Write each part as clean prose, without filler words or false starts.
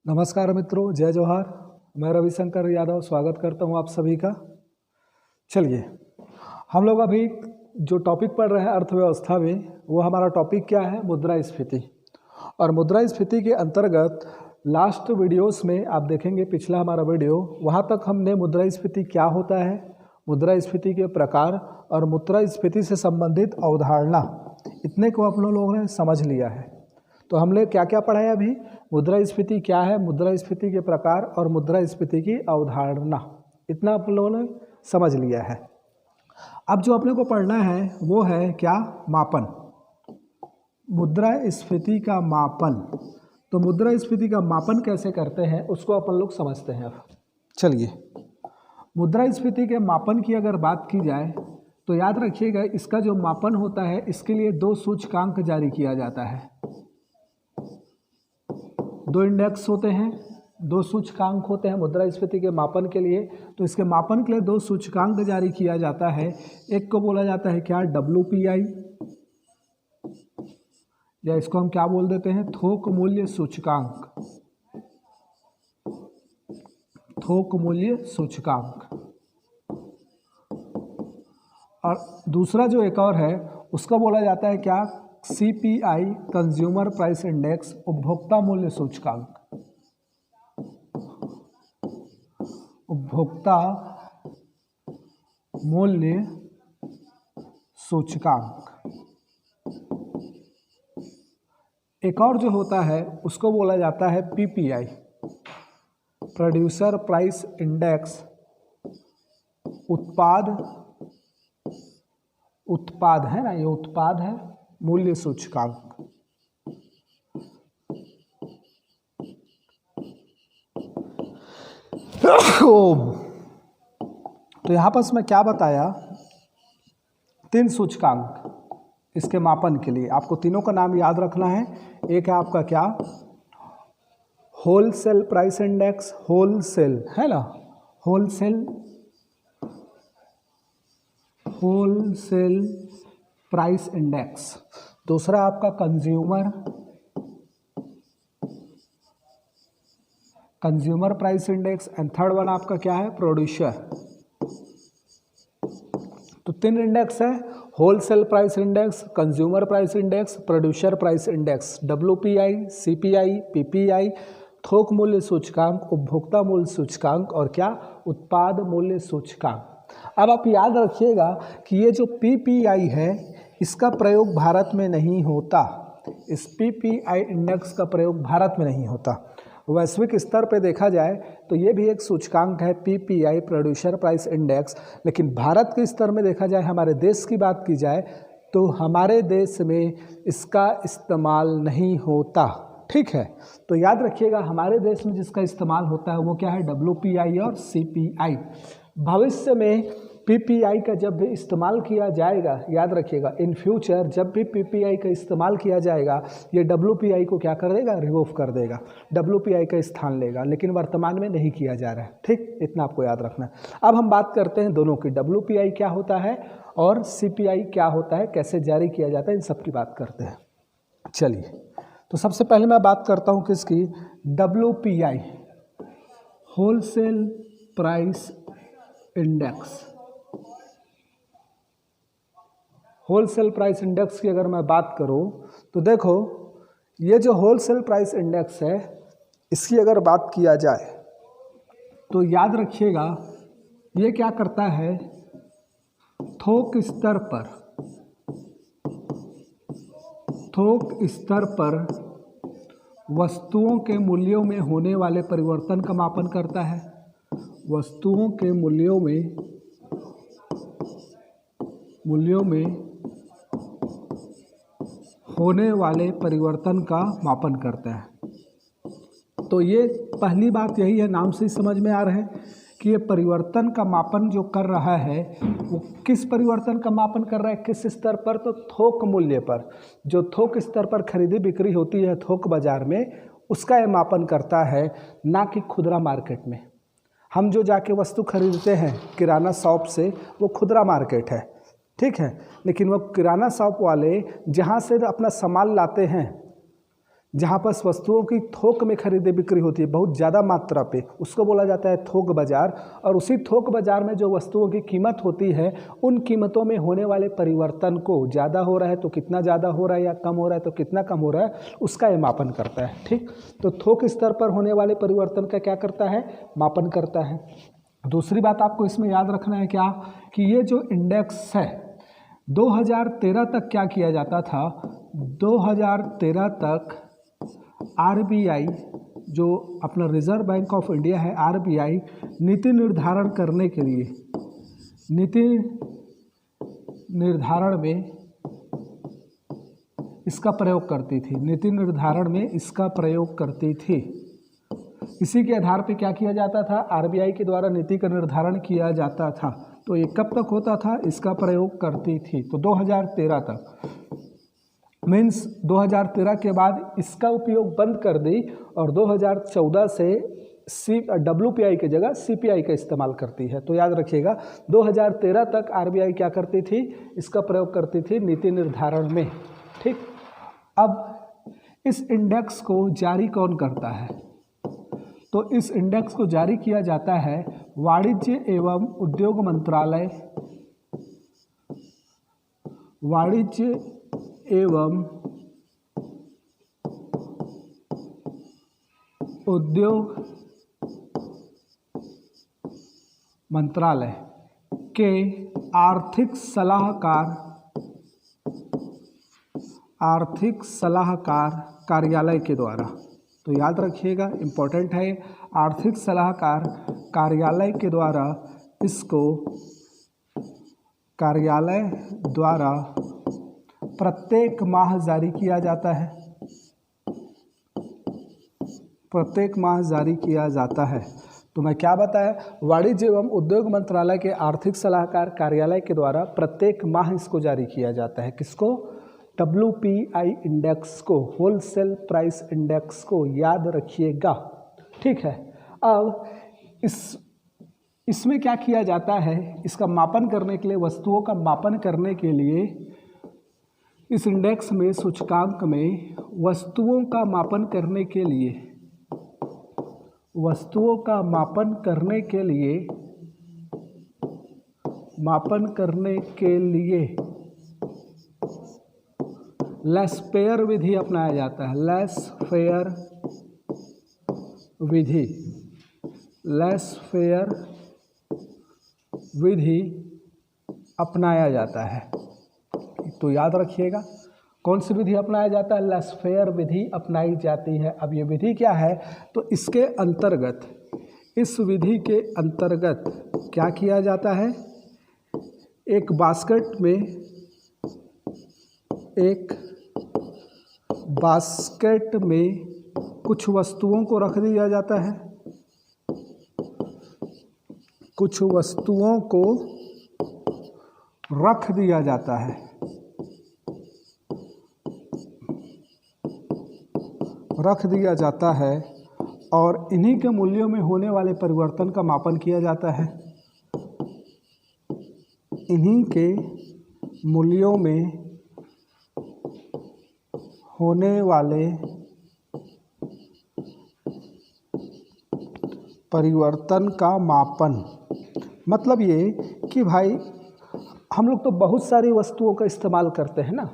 नमस्कार मित्रों, जय जोहार। मैं रविशंकर यादव स्वागत करता हूं आप सभी का। चलिए, हम लोग अभी जो टॉपिक पढ़ रहे हैं अर्थव्यवस्था में, वो हमारा टॉपिक क्या है? मुद्रास्फीति। और मुद्रास्फीति के अंतर्गत लास्ट वीडियोस में आप देखेंगे, पिछला हमारा वीडियो, वहाँ तक हमने मुद्रास्फीति क्या होता है, मुद्रास्फीति के प्रकार और मुद्रास्फीति से संबंधित अवधारणा, इतने को आप लोगों ने समझ लिया है। तो हमने क्या क्या पढ़ा है अभी? मुद्रास्फीति क्या है, मुद्रास्फीति के प्रकार और मुद्रास्फीति की अवधारणा, इतना आप लोगों ने समझ लिया है। अब जो अपने को पढ़ना है वो है क्या? मापन, मुद्रास्फीति का मापन। तो मुद्रास्फीति का मापन कैसे करते हैं उसको अपन लोग समझते हैं। अब चलिए, मुद्रास्फीति के मापन की अगर बात की जाए तो याद रखिएगा, इसका जो मापन होता है इसके लिए दो सूचकांक जारी किया जाता है। दो इंडेक्स होते हैं, दो सूचकांक होते हैं मुद्रास्फीति के मापन के लिए। तो इसके मापन के लिए दो सूचकांक जारी किया जाता है। एक को बोला जाता है क्या? WPI, या इसको हम क्या बोल देते हैं? थोक मूल्य सूचकांक, थोक मूल्य सूचकांक। और दूसरा जो एक और है उसका बोला जाता है क्या? CPI, कंज्यूमर प्राइस इंडेक्स, उपभोक्ता मूल्य सूचकांक, उपभोक्ता मूल्य सूचकांक। एक और जो होता है उसको बोला जाता है PPI, प्रोड्यूसर प्राइस इंडेक्स, उत्पाद है ना, ये उत्पाद है मूल्य सूचकांक। तो यहां पर मैं क्या बताया? तीन सूचकांक इसके मापन के लिए, आपको तीनों का नाम याद रखना है। एक है आपका क्या? होलसेल प्राइस इंडेक्स, होलसेल है ना, होलसेल प्राइस इंडेक्स। दूसरा आपका consumer price index, and third one आपका क्या है? प्रोड्यूसर। तो तीन इंडेक्स है, wholesale price index, consumer price index, producer price index. WPI, CPI, PPI, थोक मूल्य सूचकांक, उपभोक्ता मूल्य सूचकांक, और क्या? उत्पाद मूल्य सूचकांक। अब आप याद रखिएगा कि ये जो PPI है इसका प्रयोग भारत में नहीं होता। इस PPI इंडेक्स का प्रयोग भारत में नहीं होता। वैश्विक स्तर पे देखा जाए तो ये भी एक सूचकांक है, PPI, प्रोड्यूसर प्राइस इंडेक्स। लेकिन भारत के स्तर में देखा जाए, हमारे देश की बात की जाए तो हमारे देश में इसका इस्तेमाल नहीं होता। ठीक है, तो याद रखिएगा हमारे देश में जिसका इस्तेमाल होता है वो क्या है? WPI और CPI। भविष्य में PPI का जब भी इस्तेमाल किया जाएगा, याद रखिएगा, इन फ्यूचर जब भी PPI का इस्तेमाल किया जाएगा, ये WPI को क्या कर देगा? रिमूव कर देगा, WPI का स्थान लेगा, लेकिन वर्तमान में नहीं किया जा रहा है। ठीक, इतना आपको याद रखना है। अब हम बात करते हैं दोनों की, WPI क्या होता है और CPI क्या होता है, कैसे जारी किया जाता है, इन सब की बात करते हैं। चलिए, तो सबसे पहले मैं बात करता हूँ किसकी? WPI, wholesale price index. Wholesale price index की अगर मैं बात करूं तो देखो, ये जो होलसेल प्राइस इंडेक्स है इसकी अगर बात किया जाए तो याद रखिएगा ये क्या करता है? थोक स्तर पर वस्तुओं के मूल्यों में होने वाले परिवर्तन का मापन करता है। वस्तुओं के मूल्यों में होने वाले परिवर्तन का मापन करता है। तो ये पहली बात यही है, नाम से ही समझ में आ रहा है कि ये परिवर्तन का मापन जो कर रहा है वो किस परिवर्तन का मापन कर रहा है, किस स्तर पर? तो थोक मूल्य पर। जो थोक स्तर पर खरीदी बिक्री होती है थोक बाजार में, उसका ये मापन करता है, ना कि खुदरा मार्केट में। हम जो जाके वस्तु खरीदते हैं किराना शॉप से, वो खुदरा मार्केट है, ठीक है। लेकिन वो किराना शॉप वाले जहाँ से अपना सामान लाते हैं जहाँ पर वस्तुओं की थोक में खरीदी बिक्री होती है बहुत ज़्यादा मात्रा पे, उसको बोला जाता है थोक बाजार। और उसी थोक बाजार में जो वस्तुओं की कीमत होती है, उन कीमतों में होने वाले परिवर्तन को ज़्यादा हो रहा है तो कितना ज़्यादा हो रहा है, या कम हो रहा है तो कितना कम हो रहा है, उसका ये मापन करता है। ठीक, तो थोक स्तर पर होने वाले परिवर्तन का क्या करता है, मापन करता है। दूसरी बात आपको इसमें याद रखना है क्या, कि ये जो इंडेक्स है 2013 तक क्या किया जाता था, 2013 तक आरबीआई जो अपना रिजर्व बैंक ऑफ इंडिया है, आरबीआई नीति निर्धारण करने के लिए, नीति निर्धारण में इसका प्रयोग करती थी, नीति निर्धारण में इसका प्रयोग करती थी। इसी के आधार पे क्या किया जाता था, आरबीआई के द्वारा नीति का निर्धारण किया जाता था। तो ये कब तक होता था, इसका प्रयोग करती थी, तो 2013 तक। मीन्स 2013 के बाद इसका उपयोग बंद कर दी और 2014 से WPI की जगह CPI का इस्तेमाल करती है। तो याद रखिएगा 2013 तक आरबीआई क्या करती थी, इसका प्रयोग करती थी नीति निर्धारण में। ठीक, अब इस इंडेक्स को जारी कौन करता है, तो इस इंडेक्स को जारी किया जाता है वाणिज्य एवं उद्योग मंत्रालय, वाणिज्य एवं उद्योग मंत्रालय के आर्थिक सलाहकार कार्यालय के द्वारा। तो याद रखिएगा, इम्पोर्टेंट है, आर्थिक सलाहकार कार्यालय के द्वारा इसको कार्यालय द्वारा प्रत्येक माह जारी किया जाता है, प्रत्येक माह जारी किया जाता है। तो मैं क्या बताया, वाणिज्य एवं उद्योग मंत्रालय के आर्थिक सलाहकार कार्यालय के द्वारा प्रत्येक माह इसको जारी किया जाता है। किसको, WPI इंडेक्स को, होलसेल प्राइस इंडेक्स को, याद रखिएगा। ठीक है, अब इसमें क्या किया जाता है, इसका मापन करने के लिए, वस्तुओं का मापन करने के लिए इस इंडेक्स में, सूचकांक में वस्तुओं का मापन करने के लिए, वस्तुओं का मापन करने के लिए, मापन करने के लिए लेस्पेयर विधि अपनाया जाता है, लेस्पेयर विधि, लेस्पेयर विधि अपनाया जाता है। तो याद रखिएगा, कौन सी विधि अपनाया जाता है, लेस्पेयर विधि अपनाई जाती है। अब ये विधि क्या है, तो इसके अंतर्गत, इस विधि के अंतर्गत क्या किया जाता है, एक बास्केट में, एक बास्केट में कुछ वस्तुओं को रख दिया जाता है, कुछ वस्तुओं को रख दिया जाता है, रख दिया जाता है और इन्हीं के मूल्यों में होने वाले परिवर्तन का मापन किया जाता है, इन्हीं के मूल्यों में होने वाले परिवर्तन का मापन। मतलब ये कि भाई हम लोग तो बहुत सारी वस्तुओं का इस्तेमाल करते हैं ना,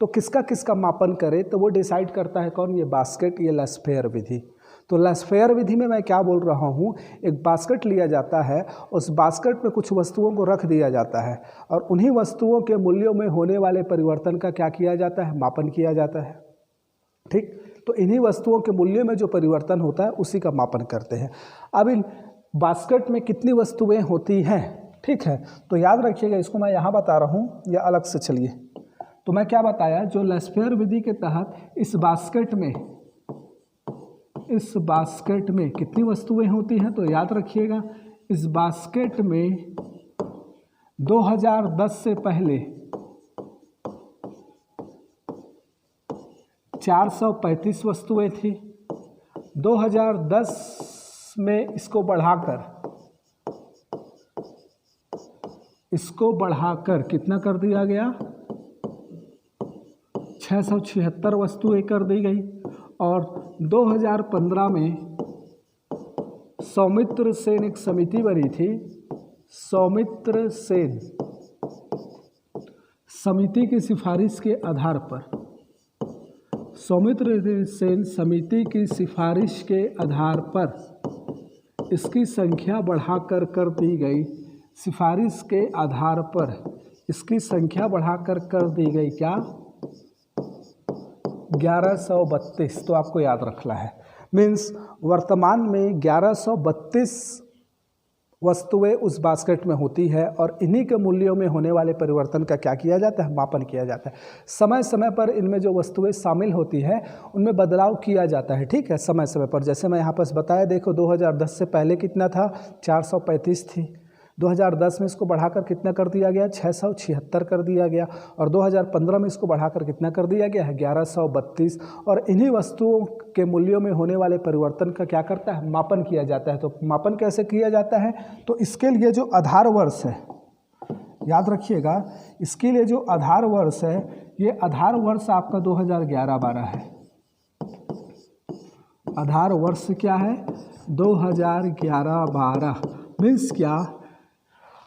तो किसका किसका मापन करें, तो वो डिसाइड करता है कौन, ये बास्केट, ये लेस्पेयर विधि। तो लेस्पेयर विधि में मैं क्या बोल रहा हूँ, एक बास्केट लिया जाता है, उस बास्केट में कुछ वस्तुओं को रख दिया जाता है और उन्हीं वस्तुओं के मूल्यों में होने वाले परिवर्तन का क्या किया जाता है, मापन किया जाता है। ठीक, तो इन्हीं वस्तुओं के मूल्य में जो परिवर्तन होता है उसी का मापन करते हैं। अब इन बास्केट में कितनी वस्तुएं होती हैं, ठीक है, तो याद रखिएगा, इसको मैं यहाँ बता रहा हूँ या अलग से। चलिए, तो मैं क्या बताया, जो लेस्पेयर विधि के तहत इस बास्केट में कितनी वस्तुएं होती हैं, तो याद रखिएगा, इस बास्केट में 2010 से पहले 435 वस्तुएं थी। 2010 में इसको बढ़ाकर कितना कर दिया गया, 676 वस्तुएं कर दी गई। और 2015 में सौमित्र सेन एक समिति बनी थी, सौमित्र सेन समिति की सिफारिश के आधार पर, सौमित्र सेन समिति की सिफारिश के आधार पर इसकी संख्या बढ़ाकर कर दी गई। सिफारिश के आधार पर इसकी संख्या बढ़ाकर कर दी गई क्या? 1132। तो आपको याद रखना है, मीन्स वर्तमान में 1132 वस्तुएं उस बास्केट में होती है और इन्हीं के मूल्यों में होने वाले परिवर्तन का क्या किया जाता है? मापन किया जाता है। समय समय पर इनमें जो वस्तुएं शामिल होती है उनमें बदलाव किया जाता है, ठीक है, समय समय पर। जैसे मैं यहाँ पर बताया, देखो 2010 से पहले कितना था? 435 थी। 2010 में इसको बढ़ाकर कितना कर दिया गया? 676 कर दिया गया। और 2015 में इसको बढ़ाकर कितना कर दिया गया है? 1132। और इन्हीं वस्तुओं के मूल्यों में होने वाले परिवर्तन का क्या करता है? मापन किया जाता है। तो मापन कैसे किया जाता है? तो इसके लिए जो आधार वर्ष है, याद रखिएगा, इसके लिए जो आधार वर्ष है, ये आधार वर्ष आपका 2011-12 है। आधार वर्ष क्या है? 2011-12। मीन्स क्या?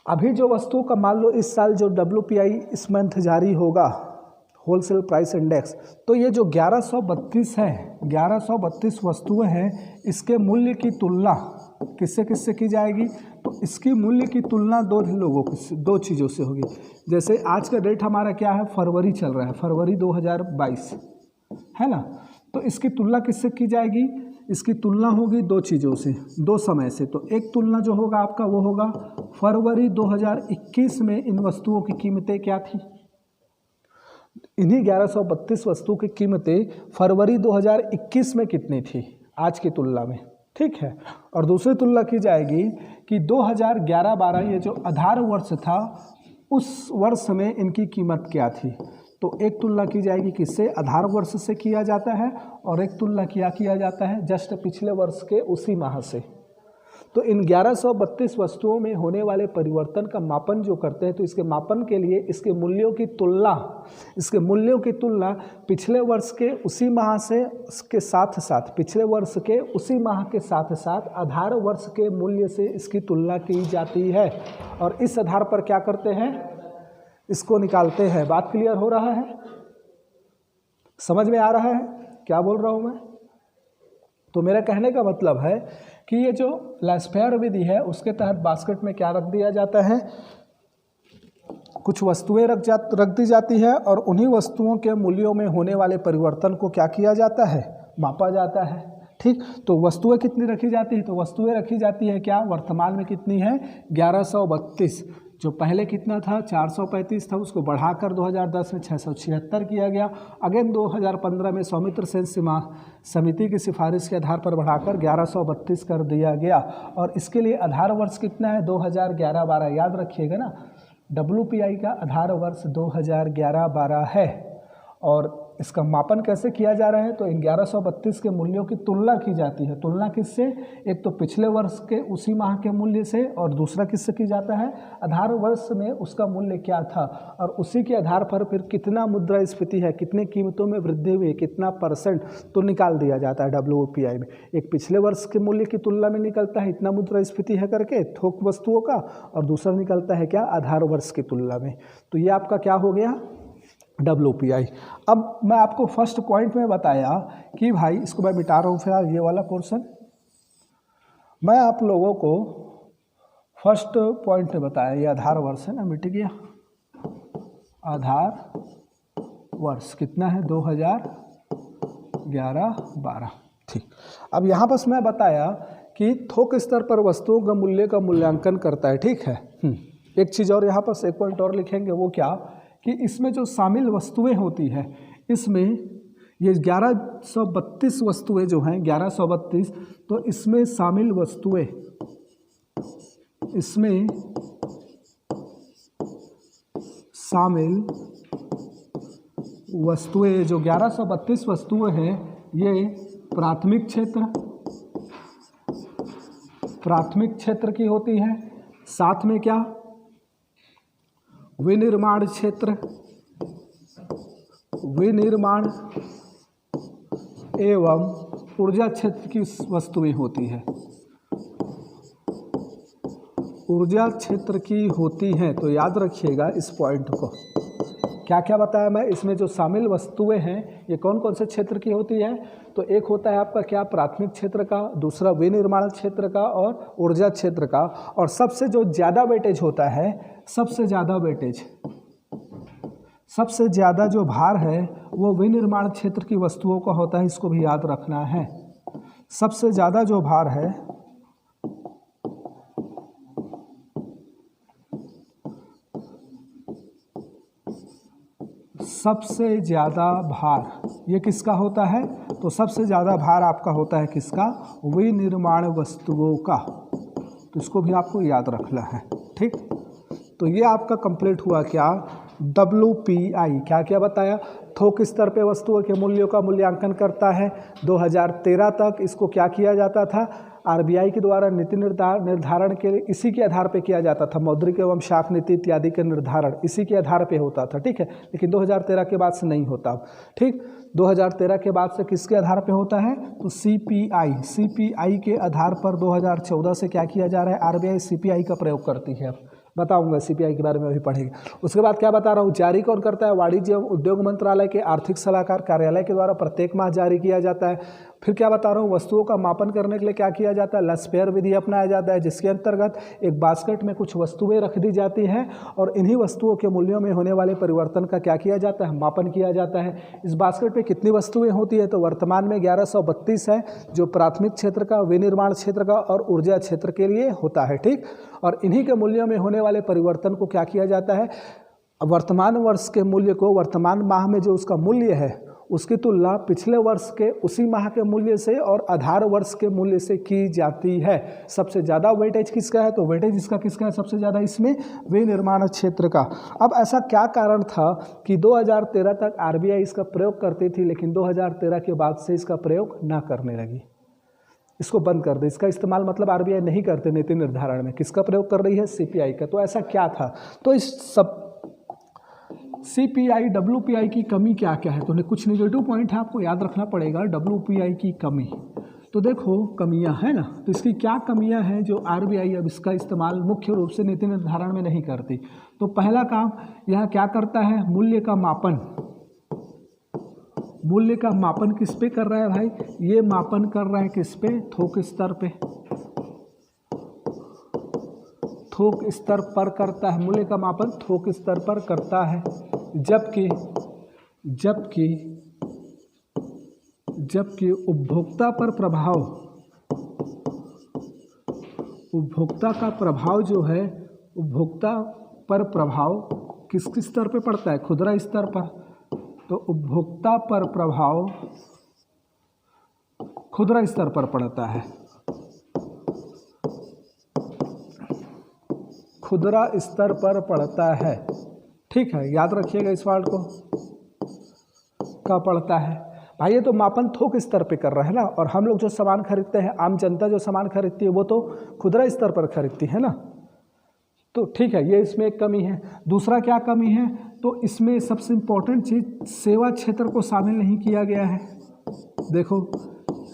अभी जो वस्तुओं का मान लो इस साल जो WPI इस मंथ जारी होगा, होलसेल प्राइस इंडेक्स, तो ये जो 1132 है, 1132 वस्तुएं हैं, इसके मूल्य की तुलना किससे किससे की जाएगी? तो इसकी मूल्य की तुलना दो चीज़ों से होगी। जैसे आज का डेट हमारा क्या है? फरवरी चल रहा है, फरवरी 2022 है ना। तो इसकी तुलना किससे की जाएगी? इसकी तुलना होगी दो चीज़ों से, दो समय से। तो एक तुलना जो होगा आपका वो होगा फरवरी 2021 में इन वस्तुओं की कीमतें क्या थी? इन्हीं 1132 वस्तु की कीमतें फरवरी 2021 में कितनी थी आज की तुलना में, ठीक है। और दूसरी तुलना की जाएगी कि 2011-12 ये जो आधार वर्ष था, उस वर्ष में इनकी कीमत क्या थी। तो एक तुलना की जाएगी किससे? आधार वर्ष से किया जाता है। और एक तुलना किया जाता है जस्ट पिछले वर्ष के उसी माह से। तो इन 1132 वस्तुओं में होने वाले परिवर्तन का मापन जो करते हैं, तो इसके मापन के लिए इसके मूल्यों की तुलना पिछले वर्ष के उसी माह से के साथ साथ, पिछले वर्ष के उसी माह के साथ साथ आधार वर्ष के मूल्य से इसकी तुलना की जाती है। और इस आधार पर क्या करते हैं? इसको निकालते हैं। बात क्लियर हो रहा है? समझ में आ रहा है क्या बोल रहा हूँ मैं? तो मेरा कहने का मतलब है कि ये जो लास्फेयर विधि है, उसके तहत बास्केट में क्या रख दिया जाता है? कुछ वस्तुएं रख दी जाती है और उन्हीं वस्तुओं के मूल्यों में होने वाले परिवर्तन को क्या किया जाता है? मापा जाता है, ठीक। तो वस्तुएं कितनी रखी जाती है? तो वस्तुएं रखी जाती है क्या? वर्तमान में कितनी है? 1132। जो पहले कितना था? 435 था, उसको बढ़ाकर 2010 में 676 किया गया। अगेन 2015 में सौमित्र सेन समिति की सिफारिश के आधार पर बढ़ाकर 1132 कर दिया गया। और इसके लिए आधार वर्ष कितना है? 2011-12। याद रखिएगा ना, WPI का आधार वर्ष 2011-12 है। और इसका मापन कैसे किया जा रहा है? तो इन 1132 के मूल्यों की तुलना की जाती है। तुलना किससे? एक तो पिछले वर्ष के उसी माह के मूल्य से, और दूसरा किससे की जाता है? आधार वर्ष में उसका मूल्य क्या था, और उसी के आधार पर फिर कितना मुद्रास्फीति है, कितने कीमतों में वृद्धि हुई, कितना परसेंट, तो निकाल दिया जाता है WPI में। एक पिछले वर्ष के मूल्य की तुलना में निकलता है इतना मुद्रास्फीति है करके थोक वस्तुओं का, और दूसरा निकलता है क्या? आधार वर्ष की तुलना में। तो ये आपका क्या हो गया? WPI। अब मैं आपको फर्स्ट पॉइंट में बताया कि भाई, इसको मैं मिटा रहा हूँ फिलहाल, ये वाला पोर्शन मैं आप लोगों को फर्स्ट पॉइंट में बताया। ये आधार वर्ष है ना, मिट गया। आधार वर्ष कितना है? 2011-12, ठीक। अब यहाँ पर मैं बताया कि थोक स्तर पर वस्तुओं का मूल्य का मूल्यांकन करता है, ठीक है। एक चीज़ और यहाँ पर एक पॉइंट और लिखेंगे, वो क्या कि इसमें जो शामिल वस्तुएं होती है, इसमें ये 1132 वस्तुएं जो हैं, 1132, तो इसमें शामिल वस्तुएं, इसमें शामिल वस्तुएं जो 1132 वस्तुएं हैं, ये प्राथमिक क्षेत्र की होती है। साथ में क्या? विनिर्माण क्षेत्र, विनिर्माण एवं ऊर्जा क्षेत्र की वस्तुएं होती है, ऊर्जा क्षेत्र की होती हैं। तो याद रखिएगा इस पॉइंट को। क्या क्या बताया मैं, इसमें जो शामिल वस्तुएं हैं ये कौन कौन से क्षेत्र की होती है? तो एक होता है आपका क्या, प्राथमिक क्षेत्र का, दूसरा विनिर्माण क्षेत्र का और ऊर्जा क्षेत्र का, और सबसे जो ज़्यादा वेटेज होता है, सबसे ज़्यादा वेटेज, सबसे ज़्यादा जो भार है वो विनिर्माण क्षेत्र की वस्तुओं का होता है। इसको भी याद रखना है। सबसे ज़्यादा जो भार है सबसे ज़्यादा भार ये किसका होता है? तो सबसे ज़्यादा भार आपका होता है किसका? विनिर्माण वस्तुओं का। तो इसको भी आपको याद रखना है। ठीक, तो ये आपका कंप्लीट हुआ क्या, WPI। क्या क्या बताया? थोक स्तर पे वस्तुओं के मूल्यों का मूल्यांकन करता है। 2013 तक इसको क्या किया जाता था? RBI के द्वारा नीति निर्धारण के लिए इसी के आधार पे किया जाता था। मौद्रिक एवं शाख नीति इत्यादि के निर्धारण इसी के आधार पे होता था। ठीक है, लेकिन 2013 के बाद से नहीं होता। ठीक, 2013 के बाद से किसके आधार पे होता है? तो CPI के आधार पर 2014 से क्या किया जा रहा है? RBI CPI का प्रयोग करती है। बताऊंगा CPI के बारे में अभी पढ़ेंगे। उसके बाद क्या बता रहा हूँ, जारी कौन करता है? वाणिज्य एवं उद्योग मंत्रालय के आर्थिक सलाहकार कार्यालय के द्वारा प्रत्येक माह जारी किया जाता है। फिर क्या बता रहा हूँ, वस्तुओं का मापन करने के लिए क्या किया जाता है? लसपेयर विधि अपनाया जाता है, जिसके अंतर्गत एक बास्केट में कुछ वस्तुएं रख दी जाती हैं और इन्हीं वस्तुओं के मूल्यों में होने वाले परिवर्तन का क्या किया जाता है? मापन किया जाता है। इस बास्केट में कितनी वस्तुएं होती है? तो वर्तमान में 1132 है, जो प्राथमिक क्षेत्र का, विनिर्माण क्षेत्र का और ऊर्जा क्षेत्र के लिए होता है। ठीक, और इन्हीं के मूल्यों में होने वाले परिवर्तन को क्या किया जाता है? वर्तमान वर्ष के मूल्य को, वर्तमान माह में जो उसका मूल्य है उसकी तुलना पिछले वर्ष के उसी माह के मूल्य से और आधार वर्ष के मूल्य से की जाती है। सबसे ज़्यादा वेटेज किसका है? तो वेटेज इसका किसका है सबसे ज़्यादा? इसमें विनिर्माण क्षेत्र का। अब ऐसा क्या कारण था कि 2013 तक RBI इसका प्रयोग करती थी, लेकिन 2013 के बाद से इसका प्रयोग ना करने लगी, इसको बंद कर दे, इसका इस्तेमाल मतलब RBI नहीं करते नीति निर्धारण में। किसका प्रयोग कर रही है? CPI का। तो ऐसा क्या था? तो इस सब CPI WPI की कमी क्या क्या है? तो कुछ नेगेटिव पॉइंट है, आपको याद रखना पड़ेगा। WPI की कमी, तो देखो कमियां है ना, तो इसकी क्या कमियां हैं जो RBI अब इसका इस्तेमाल मुख्य रूप से नीति निर्धारण में नहीं करती? तो पहला काम यह क्या करता है? मूल्य का मापन। मूल्य का मापन किस पे कर रहा है भाई? ये मापन कर रहा है किस पे? थोक स्तर पे, थोक स्तर पर करता है। मूल्य का मापन थोक स्तर पर करता है, जबकि उपभोक्ता पर प्रभाव, उपभोक्ता का प्रभाव जो है, उपभोक्ता पर प्रभाव किस स्तर पे पड़ता है? खुदरा स्तर पर। तो उपभोक्ता पर प्रभाव खुदरा स्तर पर पड़ता है, खुदरा स्तर पर पड़ता है। ठीक है, याद रखिएगा इस वर्ड को, का पड़ता है भाई। ये तो मापन थोक स्तर पे कर रहा है ना, और हम लोग जो सामान खरीदते हैं, आम जनता जो सामान खरीदती है वो तो खुदरा स्तर पर खरीदती है ना। तो ठीक है, ये इसमें एक कमी है। दूसरा क्या कमी है? तो इसमें सबसे इम्पोर्टेंट चीज़, सेवा क्षेत्र को शामिल नहीं किया गया है। देखो,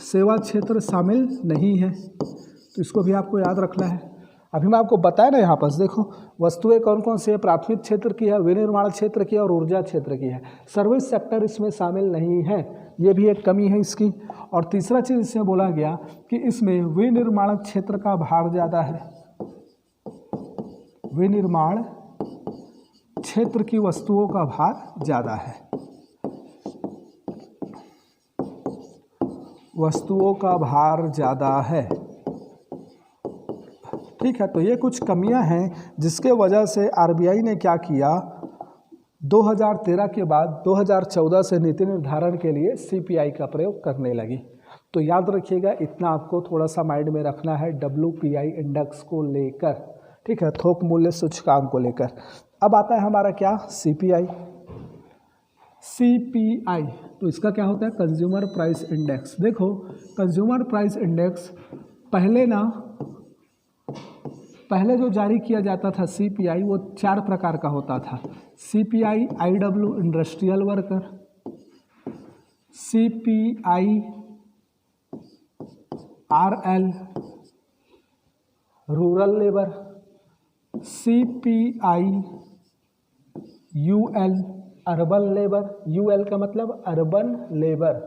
सेवा क्षेत्र शामिल नहीं है, तो इसको भी आपको याद रखना है। अभी मैं आपको बताया ना, यहाँ पर देखो वस्तुएं कौन कौन सी है? प्राथमिक क्षेत्र की है, विनिर्माण क्षेत्र की है और ऊर्जा क्षेत्र की है। सर्विस सेक्टर इसमें शामिल नहीं है, ये भी एक कमी है इसकी। और तीसरा चीज़ इसमें बोला गया कि इसमें विनिर्माण क्षेत्र का भार ज़्यादा है, विनिर्माण क्षेत्र की वस्तुओं का भार ज़्यादा है, वस्तुओं का भार ज़्यादा है। ठीक है, तो ये कुछ कमियां हैं जिसके वजह से RBI ने क्या किया, 2013 के बाद 2014 से नीति निर्धारण के लिए CPI का प्रयोग करने लगी। तो याद रखिएगा, इतना आपको थोड़ा सा माइंड में रखना है WPI इंडेक्स को लेकर। ठीक है, थोक मूल्य सूचकांक को लेकर। अब आता है हमारा क्या? CPI। तो इसका क्या होता है? Consumer price index. देखो, कंज्यूमर प्राइस इंडेक्स पहले जो जारी किया जाता था CPI, वो 4 प्रकार का होता था। CPI IW industrial worker, CPI RL rural labour, CPI UL urban labour, UL का मतलब अर्बन लेबर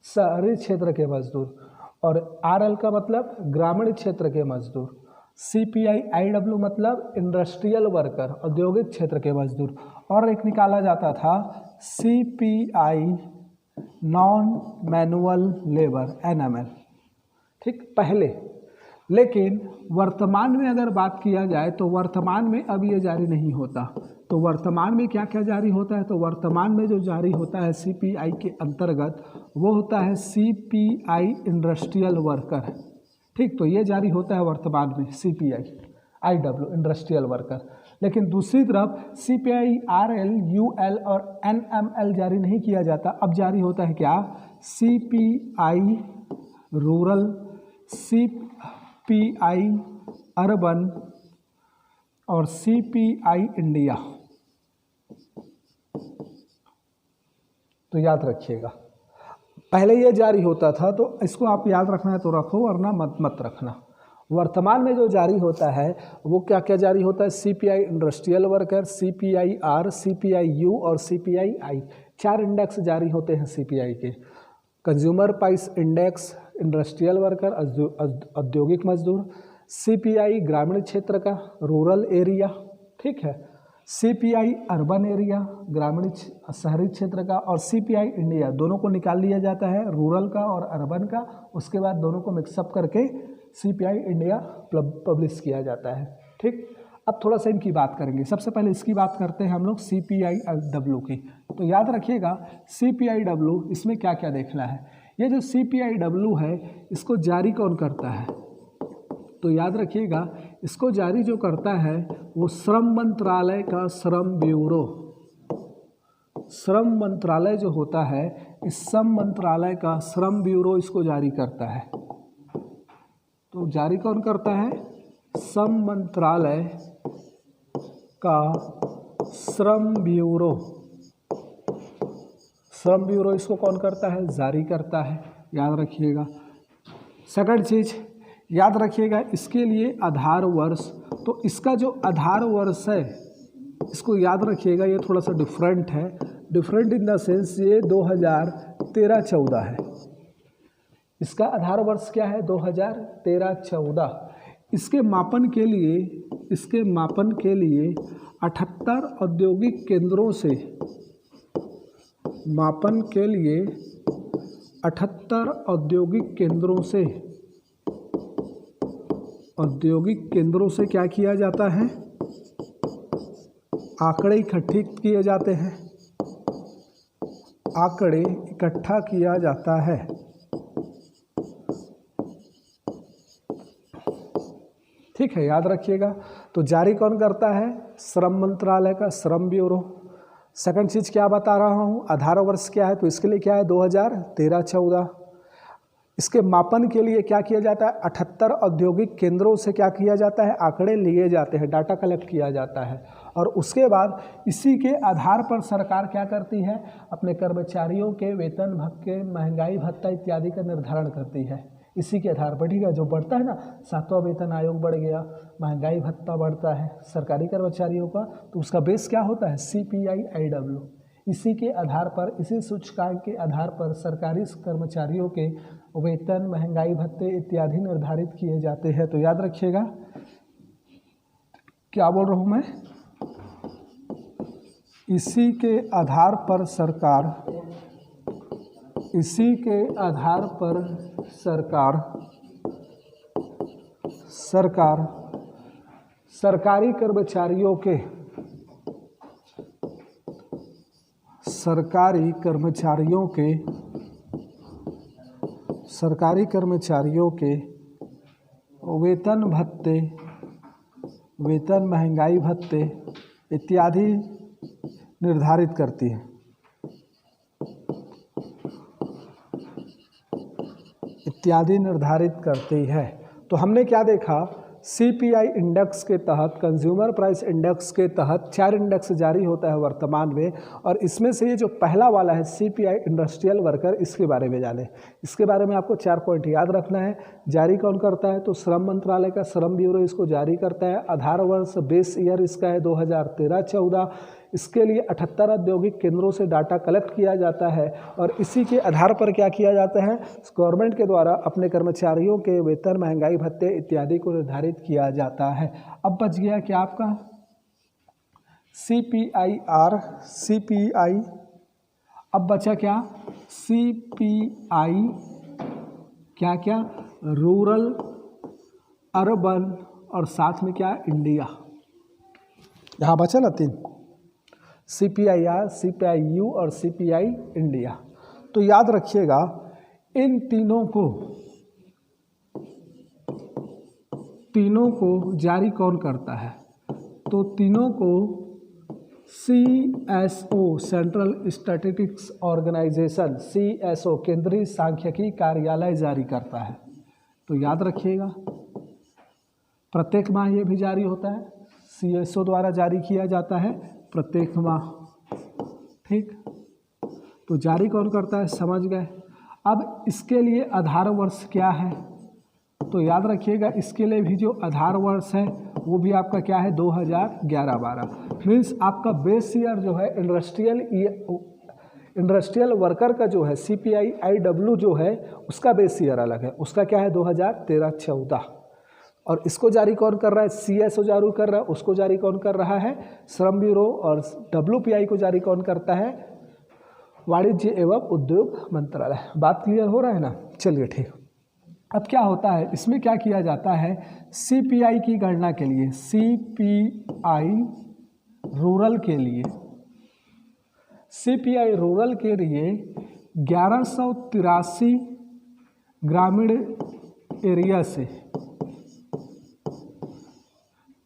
शहरी क्षेत्र के मजदूर, और RL का मतलब ग्रामीण क्षेत्र के मजदूर, CPI IW मतलब इंडस्ट्रियल वर्कर औद्योगिक क्षेत्र के मजदूर, और एक निकाला जाता था CPI non manual labour NML, ठीक पहले। लेकिन वर्तमान में अगर बात किया जाए तो वर्तमान में अब ये जारी नहीं होता। तो वर्तमान में क्या क्या जारी होता है, तो वर्तमान में जो जारी होता है CPI के अंतर्गत वो होता है CPI इंडस्ट्रियल वर्कर, ठीक। तो ये जारी होता है वर्तमान में CPI IW इंडस्ट्रियल वर्कर। लेकिन दूसरी तरफ CPI RL UL और NML जारी नहीं किया जाता। अब जारी होता है क्या, CPI रूरल, CPI अर्बन और CPI इंडिया। तो याद रखिएगा, पहले ये जारी होता था, तो इसको आप याद रखना है तो रखो, वरना मत रखना। वर्तमान में जो जारी होता है वो क्या क्या जारी होता है, CPI industrial worker, CPI R, CPI U और CPI I, 4 इंडेक्स जारी होते हैं CPI के। Consumer price index industrial worker औद्योगिक मजदूर, CPI ग्रामीण क्षेत्र का रूरल एरिया, ठीक है, CPI अर्बन एरिया ग्रामीण शहरी क्षेत्र का, और CPI इंडिया, दोनों को निकाल लिया जाता है, रूरल का और अर्बन का, उसके बाद दोनों को मिक्सअप करके CPI इंडिया पब्लिश किया जाता है, ठीक। अब थोड़ा सा इनकी बात करेंगे। सबसे पहले इसकी बात करते हैं हम लोग CPI W की। तो याद रखिएगा CPI W, इसमें क्या क्या देखना है। ये जो CPI W है इसको जारी कौन करता है, तो याद रखिएगा इसको जारी जो करता है वो श्रम मंत्रालय का श्रम ब्यूरो, श्रम मंत्रालय जो होता है, इस श्रम मंत्रालय का श्रम ब्यूरो इसको जारी करता है। तो जारी कौन करता है, श्रम मंत्रालय का श्रम ब्यूरो, श्रम ब्यूरो इसको कौन करता है, जारी करता है, याद रखिएगा। सेकंड चीज याद रखिएगा, इसके लिए आधार वर्ष, तो इसका जो आधार वर्ष है इसको याद रखिएगा, ये थोड़ा सा डिफरेंट है, डिफरेंट इन द सेंस ये 2013-14 है। इसका आधार वर्ष क्या है, 2013-14। इसके मापन के लिए 78 औद्योगिक केंद्रों से, मापन के लिए 78 औद्योगिक केंद्रों से क्या किया जाता है, आंकड़े इकट्ठे किए जाते हैं, आंकड़े इकट्ठा किया जाता है। ठीक है, याद रखिएगा। तो जारी कौन करता है, श्रम मंत्रालय का श्रम ब्यूरो। सेकंड चीज क्या बता रहा हूँ, आधार वर्ष क्या है, तो इसके लिए क्या है 2013-14। इसके मापन के लिए क्या किया जाता है, 78 औद्योगिक केंद्रों से क्या किया जाता है, आंकड़े लिए जाते हैं, डाटा कलेक्ट किया जाता है, और उसके बाद इसी के आधार पर सरकार क्या करती है, अपने कर्मचारियों के वेतन भत्ते, महंगाई भत्ता इत्यादि का निर्धारण करती है। इसी के आधार पर, ठीक है, जो बढ़ता है ना, 7वां वेतन आयोग बढ़ गया, महंगाई भत्ता बढ़ता है सरकारी कर्मचारियों का, तो उसका बेस क्या होता है, CPI IW। इसी के आधार पर, इसी सूचकांक के आधार पर सरकारी कर्मचारियों के वेतन, महंगाई भत्ते इत्यादि निर्धारित किए जाते हैं। तो याद रखिएगा, क्या बोल रहा हूँ मैं, इसी के आधार पर सरकार, इसी के आधार पर सरकार सरकारी कर्मचारियों के वेतन भत्ते, वेतन महंगाई भत्ते इत्यादि निर्धारित करती है, इत्यादि निर्धारित करती है। तो हमने क्या देखा, सीपीआई इंडेक्स के तहत, कंज्यूमर प्राइस इंडेक्स के तहत 4 इंडेक्स जारी होता है वर्तमान में, और इसमें से ये जो पहला वाला है सीपीआई इंडस्ट्रियल वर्कर, इसके बारे में जाने। इसके बारे में आपको 4 पॉइंट याद रखना है। जारी कौन करता है? तो श्रम मंत्रालय का श्रम ब्यूरो इसको जारी करता है। आधार वर्ष बेस ईयर इसका है 2013-14। इसके लिए 78 औद्योगिक केंद्रों से डाटा कलेक्ट किया जाता है और इसी के आधार पर क्या किया जाता है? गवर्नमेंट के द्वारा अपने कर्मचारियों के वेतन, महंगाई भत्ते इत्यादि को निर्धारित किया जाता है। अब बच गया क्या आपका? CPIR, CPI। अब बचा क्या? CPI क्या क्या? रूरल, अर्बन और साथ में क्या? इंडिया। यहाँ बचा ना 3, CPIR, CPIU और CPI इंडिया। तो याद रखिएगा इन तीनों को जारी कौन करता है? तो तीनों को CSO, central statistics organisation, CSO केंद्रीय सांख्यिकी कार्यालय जारी करता है। तो याद रखिएगा प्रत्येक माह ये भी जारी होता है, CSO द्वारा जारी किया जाता है प्रत्येक माह। ठीक, तो जारी कौन करता है? समझ गए। अब इसके लिए आधार वर्ष क्या है? तो याद रखिएगा इसके लिए भी जो आधार वर्ष है वो भी आपका क्या है? 2011-12। मीन्स आपका बेस ईयर जो है इंडस्ट्रियल वर्कर का जो है CPIIW जो है उसका बेस ईयर अलग है, उसका क्या है? 2013-14। और इसको जारी कौन कर रहा है? CSO जारी कर रहा है। उसको जारी कौन कर रहा है? श्रम ब्यूरो। और WPI को जारी कौन करता है? वाणिज्य एवं उद्योग मंत्रालय। बात क्लियर हो रहा है ना? चलिए ठीक। अब क्या होता है इसमें, क्या किया जाता है? CPI की गणना के लिए, CPI रूरल के लिए, CPI रूरल के लिए 1183 ग्रामीण एरिया से,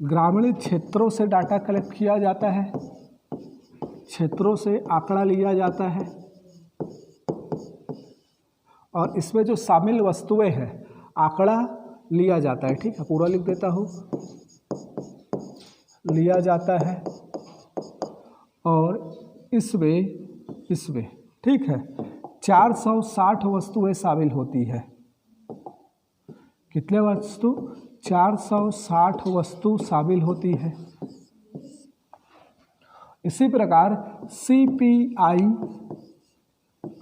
ग्रामीण क्षेत्रों से डाटा कलेक्ट किया जाता है, क्षेत्रों से आंकड़ा लिया जाता है और इसमें जो शामिल वस्तुएं हैं आंकड़ा लिया जाता है। ठीक है, पूरा लिख देता हूँ, लिया जाता है और इसमें ठीक है 460 वस्तुएं शामिल होती है। कितने वस्तु? 460 वस्तु शामिल होती है। इसी प्रकार CPI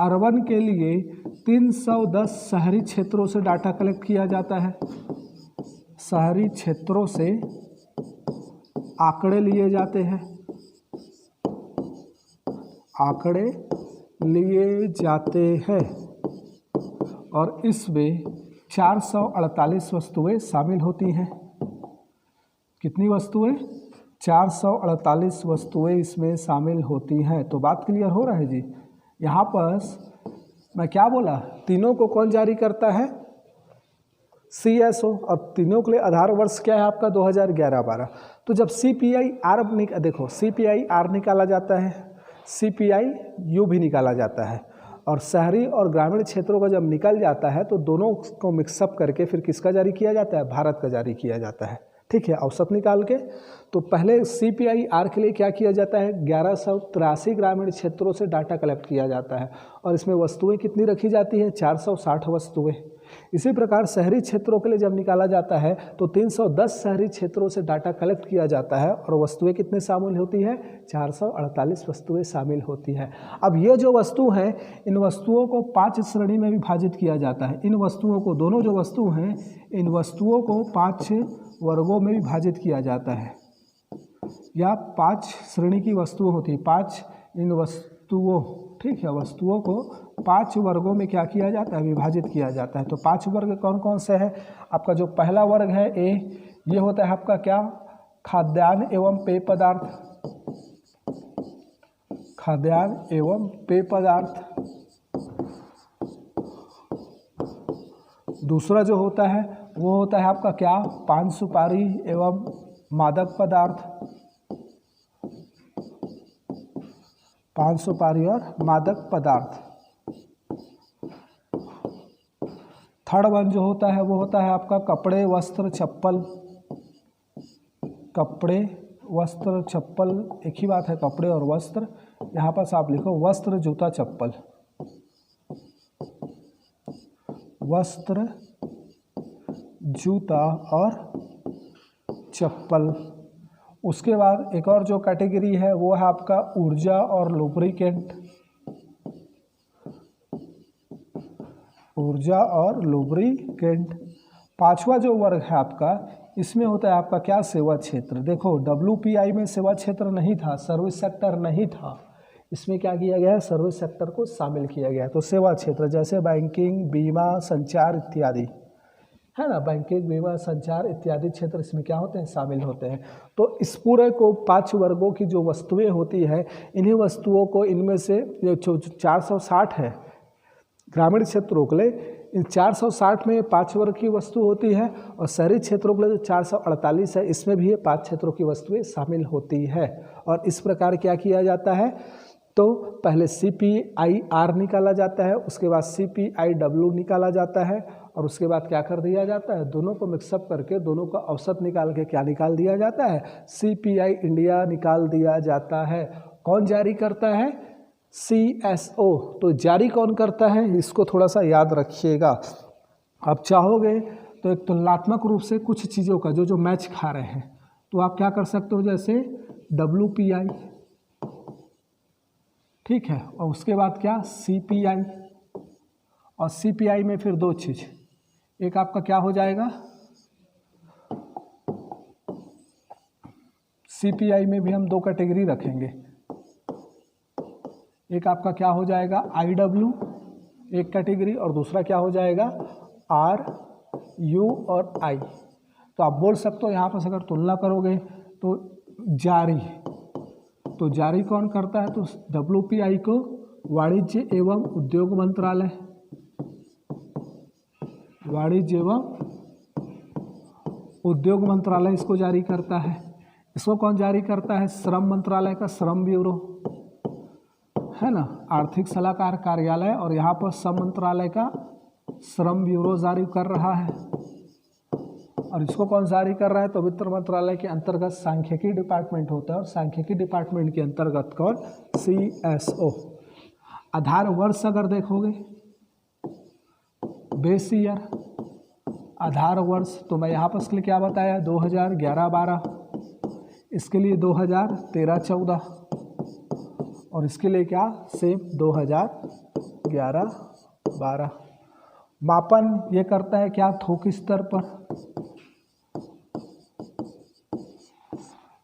अर्बन के लिए 310 शहरी क्षेत्रों से डाटा कलेक्ट किया जाता है। शहरी क्षेत्रों से आंकड़े लिए जाते हैं, आंकड़े लिए जाते हैं और इसमें 448 वस्तुएं शामिल होती हैं। कितनी वस्तुएं? 448 वस्तुएं इसमें शामिल होती हैं। तो बात क्लियर हो रहा है जी? यहाँ पर मैं क्या बोला? तीनों को कौन जारी करता है? CSO। और तीनों के लिए आधार वर्ष क्या है आपका? 2011-12। तो जब देखो CPIR निकाला जाता है, CPIU भी निकाला जाता है और शहरी और ग्रामीण क्षेत्रों का जब निकल जाता है तो दोनों को मिक्सअप करके फिर किसका जारी किया जाता है? भारत का जारी किया जाता है। ठीक है, औसत निकाल के। तो पहले CPIR के लिए क्या किया जाता है? 1183 ग्रामीण क्षेत्रों से डाटा कलेक्ट किया जाता है और इसमें वस्तुएं कितनी रखी जाती है? 460 वस्तुएं। इसी प्रकार शहरी क्षेत्रों के लिए जब निकाला जाता है तो 310 शहरी क्षेत्रों से डाटा कलेक्ट किया जाता है और वस्तुएं कितने शामिल होती है? 448 वस्तुएं शामिल होती है। अब ये जो वस्तु हैं इन वस्तुओं को 5 श्रेणी में विभाजित किया जाता है। इन वस्तुओं को, दोनों जो वस्तु हैं इन वस्तुओं को 5 वर्गों में विभाजित किया जाता है या 5 श्रेणी की वस्तुएं होती है। 5 इन वस्तुओं, ठीक है, वस्तुओं को 5 वर्गों में क्या किया जाता है? विभाजित किया जाता है। तो 5 वर्ग कौन कौन से हैं? आपका जो पहला वर्ग है A, ये होता है आपका क्या? खाद्यान्न एवं पेय पदार्थ, खाद्यान्न एवं पेय पदार्थ। दूसरा जो होता है वो होता है आपका क्या? पान सुपारी एवं मादक पदार्थ, पान सुपारी और मादक पदार्थ। थर्ड वन जो होता है वो होता है आपका कपड़े, वस्त्र, चप्पल, कपड़े, वस्त्र, चप्पल एक ही बात है, कपड़े और वस्त्र। यहाँ पास आप लिखो वस्त्र, जूता, चप्पल, वस्त्र, जूता और चप्पल। उसके बाद एक और जो कैटेगरी है वो है आपका ऊर्जा और लुब्रिकेंट, ऊर्जा और लुब्रिकेंट। पांचवा जो वर्ग है आपका, इसमें होता है आपका क्या, सेवा क्षेत्र। देखो WPI में सेवा क्षेत्र नहीं था, सर्विस सेक्टर नहीं था, इसमें क्या किया गया है, सर्विस सेक्टर को शामिल किया गया है। तो सेवा क्षेत्र जैसे बैंकिंग, बीमा, संचार इत्यादि, है ना, बैंकिंग, बीमा, संचार इत्यादि क्षेत्र इसमें क्या होते हैं, शामिल होते हैं। तो इस पूरे को 5 वर्गों की जो वस्तुएं होती है, इन्हीं वस्तुओं को, इनमें से जो 460 है ग्रामीण क्षेत्रों के लिए, इन 460 में 5 वर्ग की वस्तु होती है, और शहरी क्षेत्रों के लिए जो 448 है, इसमें भी ये 5 क्षेत्रों की वस्तुएं शामिल होती है। और इस प्रकार क्या किया जाता है, तो पहले CPIR निकाला जाता है, उसके बाद CPIW निकाला जाता है, और उसके बाद क्या कर दिया जाता है, दोनों को मिक्सअप करके दोनों का औसत निकाल के क्या निकाल दिया जाता है, CPI इंडिया निकाल दिया जाता है। कौन जारी करता है, CSO। तो जारी कौन करता है, इसको थोड़ा सा याद रखिएगा। आप चाहोगे तो एक तुलनात्मक रूप से कुछ चीज़ों का जो मैच खा रहे हैं, तो आप क्या कर सकते हो, जैसे WPI, ठीक है, और उसके बाद क्या, CPI, और CPI में फिर 2 चीज़, एक आपका क्या हो जाएगा, CPI में भी हम 2 कैटेगरी रखेंगे, एक आपका क्या हो जाएगा IW एक कैटेगरी, और दूसरा क्या हो जाएगा RU और I। तो आप बोल सकते हो यहाँ पर अगर तुलना करोगे तो जारी, तो जारी कौन करता है, तो WPI को वाणिज्य एवं उद्योग मंत्रालय, वाणिज्य एवं उद्योग मंत्रालय इसको जारी करता है। इसको कौन जारी करता है, श्रम मंत्रालय का श्रम ब्यूरो, है ना, आर्थिक सलाहकार कार्यालय, और यहाँ पर श्रम मंत्रालय का श्रम ब्यूरो जारी कर रहा है। और इसको कौन जारी कर रहा है, तो वित्त मंत्रालय के अंतर्गत सांख्यिकी डिपार्टमेंट होता है, और सांख्यिकी डिपार्टमेंट के अंतर्गत कौन, CSO। आधार वर्ष अगर देखोगे, बेस ईयर, आधार वर्ष, तो मैं यहाँ पर इसके लिए क्या बताया, 2011-12, इसके लिए 2013-14, और इसके लिए क्या, सेम 2011-12। मापन ये करता है क्या, थोक स्तर पर,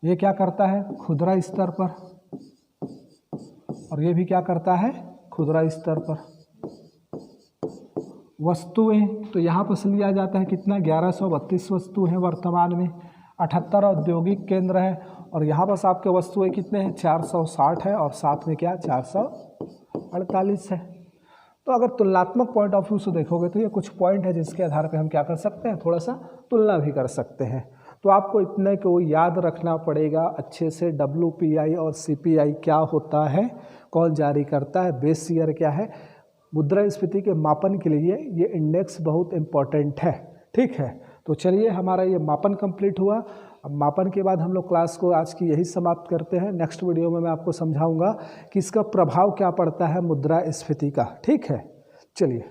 ये क्या करता है, खुदरा स्तर पर, और ये भी क्या करता है, खुदरा स्तर पर। वस्तुएं, तो यहाँ पर लिया जाता है कितना, 1132 वस्तु हैं वर्तमान में, 78 औद्योगिक केंद्र है, और यहाँ पर आपके वस्तुएं कितने हैं, 460 है, और साथ में क्या 448 है। तो अगर तुलनात्मक पॉइंट ऑफ व्यू से देखोगे तो ये कुछ पॉइंट है जिसके आधार पे हम क्या कर सकते हैं, थोड़ा सा तुलना भी कर सकते हैं। तो आपको इतने को याद रखना पड़ेगा अच्छे से, WPI और CPI क्या होता है, कौन जारी करता है, बेस ईयर क्या है। मुद्रास्फीति के मापन के लिए ये इंडेक्स बहुत इम्पॉर्टेंट है, ठीक है। तो चलिए हमारा ये मापन कंप्लीट हुआ। अब मापन के बाद हम लोग क्लास को आज की यही समाप्त करते हैं। नेक्स्ट वीडियो में मैं आपको समझाऊंगा कि इसका प्रभाव क्या पड़ता है मुद्रास्फीति का, ठीक है। चलिए।